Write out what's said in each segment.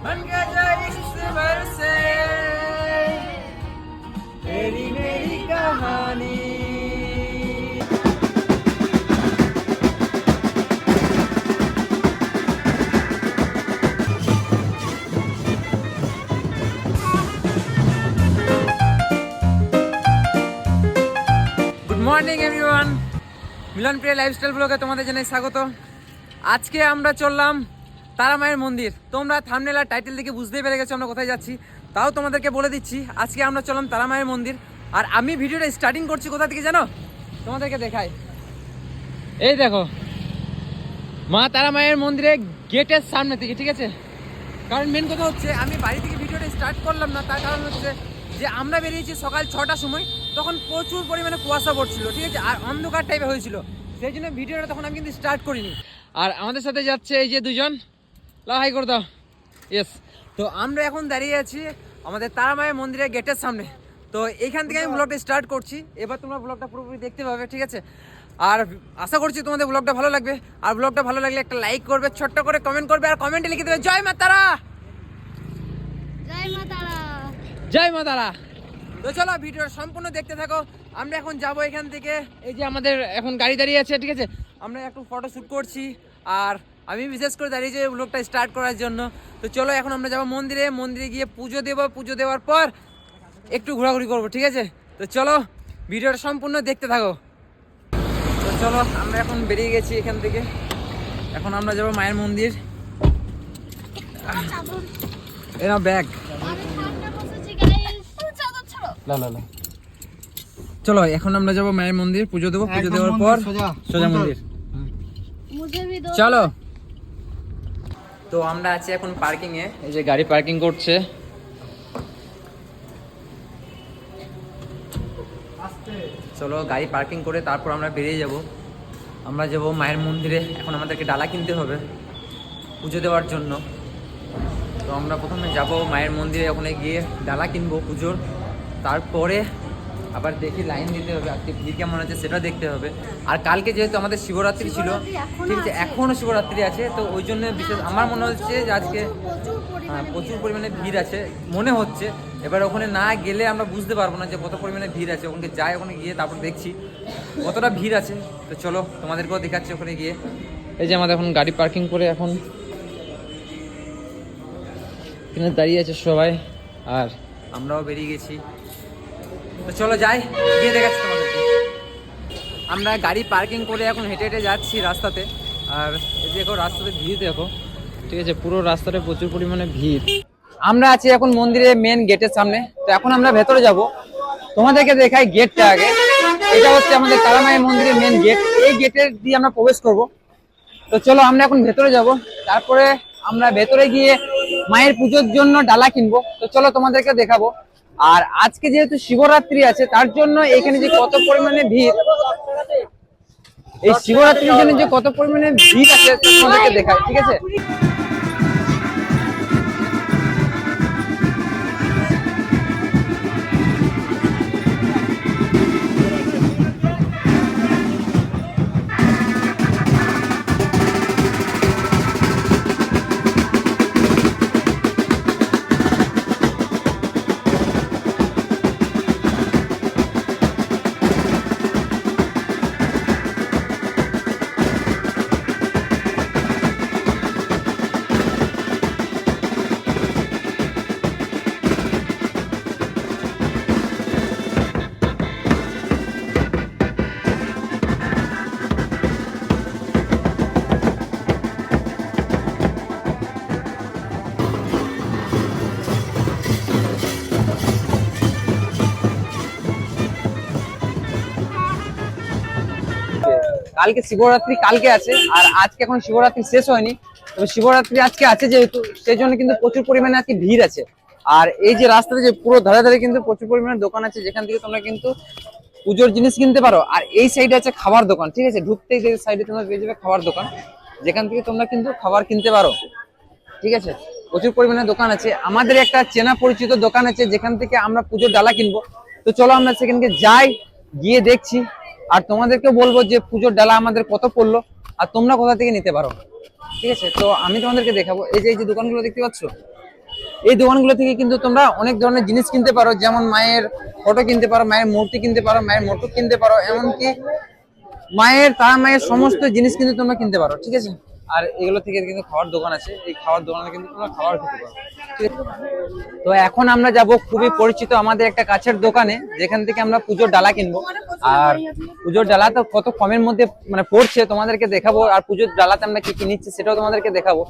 बन के जो इश्क बरसे तेरी मेरी कहानी। গুড মর্নিং এভরিওয়ান, মিলন প্রিয় লাইফস্টাইল ব্লগে তোমাদের জানাই স্বাগত। আজকে আমরা চললাম তারা মায়ের মন্দির। তোমরা থাম্বনেল আর টাইটেল দেখে বুঝতেই পেরে গেছো আমরা কোথায় যাচ্ছি। তাও তোমাদেরকে বলে দিচ্ছি, আজকে আমরা চললাম তারা মায়ের মন্দির। আর আমি ভিডিওটা স্টার্টিং করছি কোথা থেকে জানো? তোমাদেরকে দেখাই, এই দেখো মা তারা মায়ের মন্দিরে গেটের সামনে থেকে, ঠিক আছে? কারণ মেন কথা হচ্ছে আমি বাড়ি থেকে ভিডিওটা স্টার্ট করলাম না, তার কারণ হচ্ছে যে আমরা বেরিয়েছি সকাল 6টার সময়, তখন প্রচুর পরিমাণে কুয়াশা পড়ছিল, ঠিক আছে? আর অন্ধকার টাইপের হয়েছিল, সেই জন্য ভিডিওটা তখন আমি কিন্তু স্টার্ট করিনি। আর আমাদের সাথে যাচ্ছে এই যে দুজন, লাও হাই করে দাও, ইয়েস। তো আমরা এখন দাঁড়িয়ে আছি আমাদের তারা মায়ের মন্দিরের গেটের সামনে। তো এইখান থেকে আমি ব্লগটা স্টার্ট করছি, এবার তোমরা ব্লগটা পুরোপুরি দেখতে পাবে, ঠিক আছে? আর আশা করছি তোমাদের ব্লগটা ভালো লাগবে। আর ব্লগটা ভালো লাগলে একটা লাইক করবে, ছোট্ট করে কমেন্ট করবে, আর কমেন্টে লিখে দেবে জয় মা তারা, জয় মা তারা। জয় মা তারা। তো চলো ভিডিওটা সম্পূর্ণ দেখতে থাকো। আমরা এখন যাব এখান থেকে, এই যে আমাদের এখন গাড়ি দাঁড়িয়ে আছে, ঠিক আছে? আমরা একটু ফটো শ্যুট করছি, আর আমি বিশেষ করে দাঁড়িয়েছি ব্লগটা স্টার্ট করার জন্য। তো চলো এখন আমরা যাবো মন্দিরে, মন্দিরে গিয়ে পুজো দেবো, পুজো দেওয়ার পর একটু ঘোরাঘুরি করবো, ঠিক আছে? তো চলো ভিডিওটা সম্পূর্ণ দেখতে থাকো। তো চলো আমরা এখন বেরিয়ে গেছি এখান থেকে, এখন আমরা যাবো মায়ের মন্দির। এরা ব্যাগ চলো এখন আমরা যাবো মায়ের মন্দির, পুজো দেবো, পুজো দেওয়ার পর সোজা মন্দির, চলো। তো আমরা আছি এখন পার্কিং এ, এই যে গাড়ি পার্কিং করছে। চলো গাড়ি পার্কিং করে তারপর আমরা বেরিয়ে যাব। আমরা যাব মায়ের মন্দিরে, এখন আমাদেরকে ডালা কিনতে হবে পুজো দেওয়ার জন্য। তো আমরা প্রথমে যাব মায়ের মন্দিরে, ওখানে গিয়ে ডালা কিনবো পুজোর, তারপরে আবার দেখি লাইন দিতে হবে, আজকে ভিড় কেমন আছে সেটা দেখতে হবে। আর কালকে যেহেতু আমাদের শিবরাত্রি ছিল, ঠিক আছে, এখনও শিবরাত্রি আছে, তো ওই জন্য বিশেষ আমার মনে হচ্ছে যে আজকে প্রচুর পরিমাণে ভিড় আছে মনে হচ্ছে। এবার ওখানে না গেলে আমরা বুঝতে পারবো না যে কত পরিমাণে ভিড় আছে। ওখানে যাই, ওখানে গিয়ে তারপর দেখছি কতটা ভিড় আছে। তো চলো তোমাদেরকেও দেখাচ্ছি ওখানে গিয়ে। এই যে আমাদের এখন গাড়ি পার্কিং করে এখন এখানে দাঁড়িয়ে আছে সবাই, আর আমরাও বেরিয়ে গেছি। তো চলো যাই, গিয়ে দেখাচ্ছি তোমাদেরকে। আমরা গাড়ি পার্কিং করে এখন হেঁটে হেঁটে যাচ্ছি রাস্তাতে, আর এই দেখো রাস্তাতে ভিড় দেখো, ঠিক আছে? পুরো রাস্তাতে প্রচুর পরিমাণে ভিড়। আমরা আছি এখন মন্দিরের মেন গেটের সামনে। তো এখন আমরা ভেতরে যাব, তোমাদেরকে দেখাই গেটটা আগে। এটা হচ্ছে আমাদের তারা মায়ের মন্দিরের মেন গেট, এই গেটের দিয়ে আমরা প্রবেশ করব। তো চলো আমরা এখন ভেতরে যাব, তারপরে আমরা ভেতরে গিয়ে মায়ের পুজোর জন্য ডালা কিনবো। তো চলো তোমাদেরকে দেখাবো। আর আজকে যেহেতু শিবরাত্রি আছে, তার জন্য এখানে যে কত পরিমাণে ভিড়, এই শিবরাত্রির জন্য যে কত পরিমাণে ভিড় আছে তোমাদেরকে দেখাই, ঠিক আছে? কালকে শিবরাত্রি কালকে আছে, আর আজকে এখন শিবরাত্রি শেষ হয়নি, তবে শিবরাত্রি আজকে আছে যেহেতু, সেই জন্য কিন্তু প্রচুর পরিমাণে আজকে ভিড় আছে। আর এই যে রাস্তাতে যে পুরো ধারে ধারে কিন্তু প্রচুর পরিমাণে দোকান আছে, যেখান থেকে তোমরা কিন্তু পুজোর জিনিস কিনতে পারো। আর এই সাইডে আছে খাবার দোকান, ঠিক আছে? ঢুকতেই যে সাইডে তোমরা পেয়ে যাবে খাবার দোকান, যেখান থেকে তোমরা কিন্তু খাবার কিনতে পারো, ঠিক আছে? প্রচুর পরিমাণে দোকান আছে। আমাদের একটা চেনা পরিচিত দোকান আছে যেখান থেকে আমরা পুজোর ডালা কিনবো। তো চলো আমরা সেখানকে যাই, গিয়ে দেখছি, আর তোমাদেরকে বলবো যে পুজোর ডালা আমাদের কত পড়লো আর তোমরা কোথা থেকে নিতে পারো, ঠিক আছে? তো আমি তোমাদেরকে দেখাবো। এই যে দোকানগুলো দেখতে পাচ্ছ, এই দোকানগুলো থেকে কিন্তু তোমরা অনেক ধরনের জিনিস কিনতে পারো, যেমন মায়ের ফটো কিনতে পারো, মায়ের মূর্তি কিনতে পারো, মায়ের মোটর কিনতে পারো, এমনকি তারা মায়ের সমস্ত জিনিস কিন্তু তোমরা কিনতে পারো, ঠিক আছে। আর এগুলো থেকে কিন্তু খাওয়ার দোকান আছে, এই খাওয়ার দোকানে কিন্তু তোমরা খাবার খেতে পারো, ঠিক আছে। তো এখন আমরা যাব খুবই পরিচিত আমাদের একটা কাছের দোকানে, যেখান থেকে আমরা পুজোর ডালা কিনবো। আর পুজোর ডালা তো কত কমের মধ্যে মানে পড়ছে তোমাদেরকে দেখাবো, আর পুজোর ডালাতে আমরা কি কি নিচ্ছি সেটাও তোমাদেরকে দেখাবো।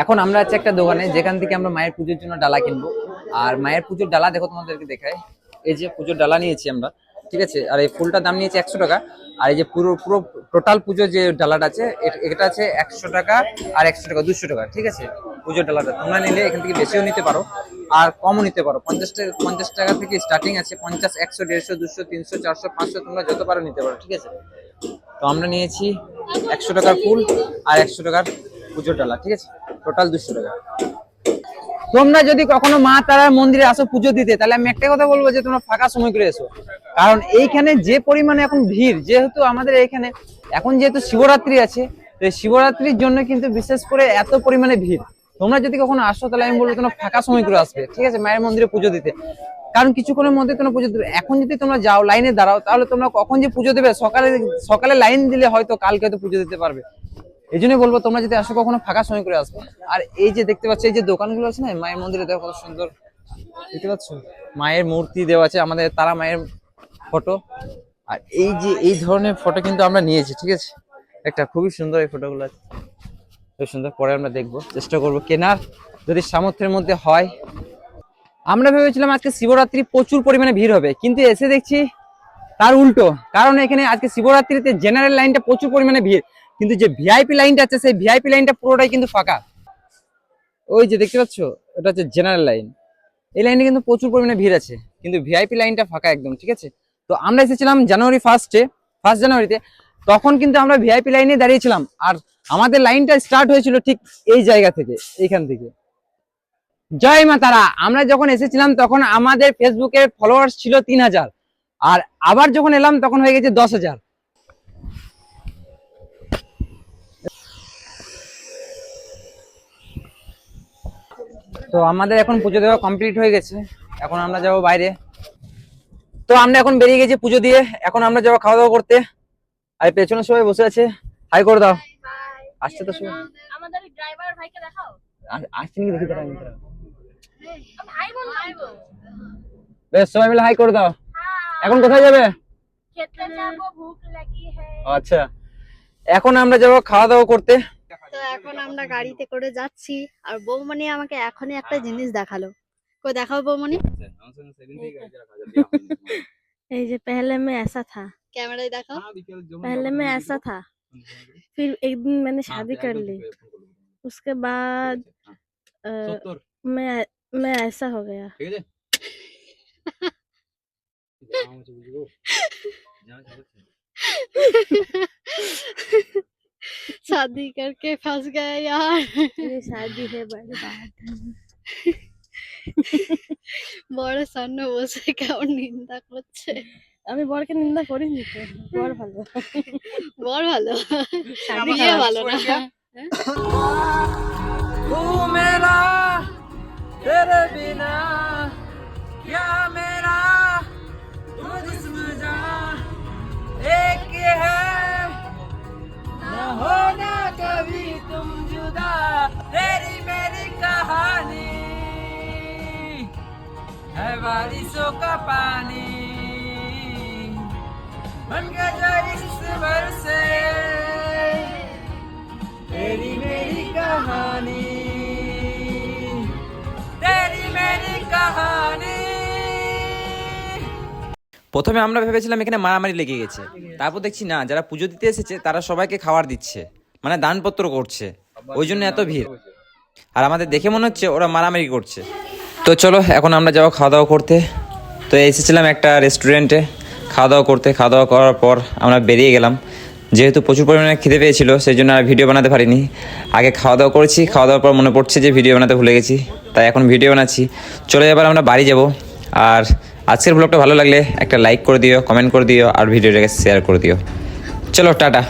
এখন আমরা আছি একটা দোকানে, যেখান থেকে আমরা মায়ের পুজোর জন্য ডালা কিনবো। আর মায়ের পুজোর ডালা দেখো তোমাদেরকে দেখায়, এই যে পুজোর ডালা নিয়েছি আমরা, ঠিক আছে। আর এই ফুলটার দাম নিয়েছে 100 টাকা। আর এই যে পুরো পুরো টোটাল পুজো যে ডালাটা আছে এটা আছে 100 টাকা, আর 100 টাকা 200 টাকা, ঠিক আছে। পুজোর ডালাটা তোমরা নিলে এখান থেকে বেশিও নিতে পারো আর কমও নিতে পারো। 50 টাকা থেকে স্টার্টিং আছে, 50, 100, 150, 200, 300, 400, 500 তোমরা যত পারো নিতে পারো, ঠিক আছে। তো আমরা নিয়েছি 100 টাকার ফুল আর 100 টাকার পুজোর ডালা, ঠিক আছে, টোটাল 200 টাকা। তোমরা যদি কখনো মা তারার মন্দিরে আসো পুজো দিতে, তাহলে আমি একটা কথা বলবো যে তোমরা ফাঁকা সময় করে এসো, কারণ এইখানে যে পরিমাণে এখন ভিড়, যেহেতু আমাদের এইখানে এখন যেহেতু শিবরাত্রি আছে, তো শিবরাত্রির জন্য কিন্তু বিশেষ করে এত পরিমাণে ভিড়। তোমরা যদি কখনো আসো তাহলে আমি বলবো তোমরা ফাঁকা সময় করে আসবে, ঠিক আছে, মায়ের মন্দিরে পুজো দিতে। কারণ কিছুক্ষণের মধ্যে তোমরা পুজো দেবে। এখন যদি তোমরা যাও লাইনে দাঁড়াও, তাহলে তোমরা কখন যে পুজো দেবে, সকালে লাইন দিলে হয়তো কালকে হয়তো পুজো দিতে পারবে। এই জন্যই বলবো তোমরা যদি আসো কখনো ফাঁকা সময় করে আসবে। আর এই যে দেখতে পাচ্ছ এই যে দোকানগুলো আছে না মায়ের মন্দিরে, দেখো কত সুন্দর, দেখতে পাচ্ছ মায়ের মূর্তি দেওয়া আছে, আমাদের তারা মায়ের ফটো। আর এই যে এই ধরনের ফটো কিন্তু আমরা নিয়েছি, ঠিক আছে, একটা খুবই সুন্দর এই ফটোগুলো আছে, খুব সুন্দর। পরে আমরা দেখবো, চেষ্টা করবো কেনার, যদি সামর্থ্যের মধ্যে হয়। আমরা ভেবেছিলাম আজকে শিবরাত্রি প্রচুর পরিমাণে ভিড় হবে, কিন্তু এসে দেখছি তার উল্টো। কারণ এখানে আজকে শিবরাত্রিতে জেনারেল লাইনটা প্রচুর পরিমাণে ভিড়, কিন্তু যে ভিআইপি লাইনটা আছে সেই ভিআইপি লাইনটা পুরোটাই কিন্তু ফাঁকা। ওই যে দেখতে পাচ্ছ, এটা হচ্ছে জেনারেল লাইন, এই লাইনে কিন্তু প্রচুর পরিমাণে ভিড় আছে, কিন্তু ভিআইপি লাইনটা ফাঁকা একদম, ঠিক আছে। তো আমরা এসেছিলাম ফার্স্ট জানুয়ারিতে, তখন কিন্তু আমরা ভিআইপি লাইনে দাঁড়িয়েছিলাম, আর আমাদের লাইনটা স্টার্ট হয়েছিল ঠিক এই জায়গা থেকে, এইখান থেকে। জয় মা তারা। আমরা যখন এসেছিলাম তখন আমাদের ফেসবুকের ফলোয়ার্স ছিল 3000, আর আবার যখন এলাম তখন হয়ে গেছে 10,000। তো আমাদের এখন পুজো দেওয়া কমপ্লিট হয়ে গেছে, এখন আমরা যাবো বাইরে। তো আমরা এখন বেরিয়ে গেছি পুজো দিয়ে, এখন আমরা যাবো খাওয়া দাওয়া করতে। আর পেছনে সবাই বসে আছে, হাই করে দাও। আসছে তো সবাই, আমাদের ড্রাইভার ভাইকে দেখাও। আসছে নাকি দেখি তারা। ভাই বলবো, বেশ সবাই মিলে হাই করে দাও। এখন কোথায় যাবে? খেতে যাবো, ভুক লাগি হ্যায়। আচ্ছা, এখন আমরা যাবো খাওয়া দাওয়া করতে। তো এখন আমরা গাড়িতে করে যাচ্ছি, আর বৌমনি আমাকে এখনই একটা জিনিস দেখালো। কই দেখাও বৌমনি। এই যে पहले में ऐसा था, ক্যামেরায় দেখাও। पहले में ऐसा था, फिर एक दिन मैंने शादी कर ली, उसके बाद मैं ऐसा हो गया। शादी करके फंस गए यार। ये शादी है बड़ी बात। বড় সামনে বসে কেমন নিন্দা করছে। আমি বরকে নিন্দা করিনি তো, বর ভালো। বড় ভালো, শাদি বিয়ে ভালো না। तू मेरा तेरे बिना क्या मेरा तू जिस्म जान एक है, न होना कभी तुम जुदा, तेरी मेरी कहानी है बारिशों का पानी, बन गया जो इस बरसे तेरी मेरी कहानी, तेरी मेरी कहानी। প্রথমে আমরা ভেবেছিলাম এখানে মারামারি লেগে গেছে, তারপর দেখছি না, যারা পুজো দিতে এসেছে তারা সবাইকে খাবার দিচ্ছে, মানে দানপত্র করছে, ওই জন্য এত ভিড়। আর আমাদের দেখে মনে হচ্ছে ওরা মারামারি করছে। তো চলো এখন আমরা যাবো খাওয়া দাওয়া করতে। তো এসেছিলাম একটা রেস্টুরেন্টে খাওয়া দাওয়া করতে, খাওয়া দাওয়া করার পর আমরা বেরিয়ে গেলাম। যেহেতু প্রচুর পরিমাণে খিদে পেয়েছিল সেই জন্য আর ভিডিও বানাতে পারিনি। আগে খাওয়া দাওয়া করেছি, খাওয়া দাওয়ার পর মনে পড়ছে যে ভিডিও বানাতে ভুলে গেছি, তাই এখন ভিডিও বানাচ্ছি। চলে এবার আমরা বাড়ি যাব। আর আজকের ব্লগটা ভালো লাগলে একটা লাইক করে দিও, কমেন্ট করে দিও, আর ভিডিওটাকে শেয়ার করে দিও। চলো টাটা।